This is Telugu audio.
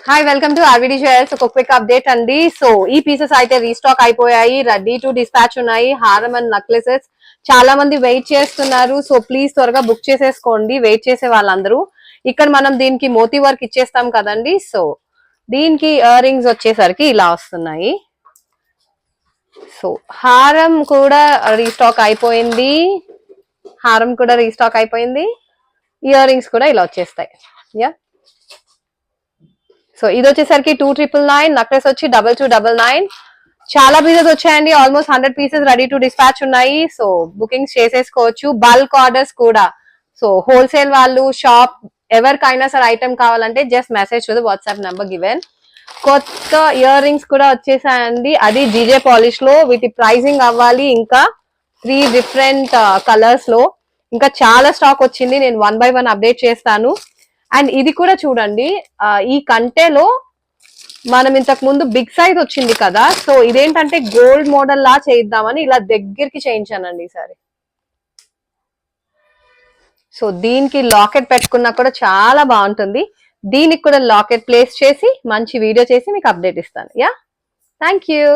Hi welcome to RVD jewels. ఒక క్విక్ అప్డేట్ అండి. సో ఈ పీసెస్ అయితే రీస్టాక్ అయిపోయాయి, రెడీ టు డిస్పాచ్ ఉన్నాయి. హారం అండ్ నెక్లెసెస్ చాలా మంది వెయిట్ చేస్తున్నారు. సో ప్లీజ్ త్వరగా బుక్ చేసేసుకోండి వెయిట్ చేసే వాళ్ళందరూ. ఇక్కడ మనం దీనికి మోతీ వర్క్ ఇచ్చేస్తాం కదండి. సో దీనికి ఇయర్ రింగ్స్ వచ్చేసరికి ఇలా వస్తున్నాయి. సో హారం కూడా రీస్టాక్ అయిపోయింది, ఇయర్ రింగ్స్ కూడా ఇలా వచ్చేస్తాయి. యా, సో ఇది వచ్చేసరికి 2999, నెక్లెస్ వచ్చి 2299. చాలా పీసెస్ వచ్చాయండి, almost 100 pieces ready to dispatch ఉన్నాయి. సో బుకింగ్స్ చేసేసుకోవచ్చు. బల్క్ ఆర్డర్స్ కూడా. సో హోల్సేల్ వాళ్ళు, షాప్ ఎవరికైనా సరే ఐటమ్ కావాలంటే just message to the WhatsApp number given. కొత్త ఇయర్ రింగ్స్ కూడా వచ్చేసాయండి, అది జీజే పాలిష్ లో. వీటి ప్రైజింగ్ అవ్వాలి ఇంకా 3 డిఫరెంట్ కలర్స్ లో. ఇంకా చాలా స్టాక్ వచ్చింది, నేను 1 by 1 అప్డేట్ చేస్తాను. అండ్ ఇది కూడా చూడండి, ఈ కంటేలో మనం ఇంతకు ముందు బిగ్ సైజ్ వచ్చింది కదా. సో ఇదేంటంటే గోల్డ్ మోడల్ లా చేద్దామని ఇలా దగ్గరికి చేయించానండి ఈసారి. సో దీనికి లాకెట్ పెట్టుకున్నా కూడా చాలా బాగుంటుంది. దీనికి కూడా లాకెట్ ప్లేస్ చేసి మంచి వీడియో చేసి మీకు అప్డేట్ ఇస్తాను. Yeah, thank you.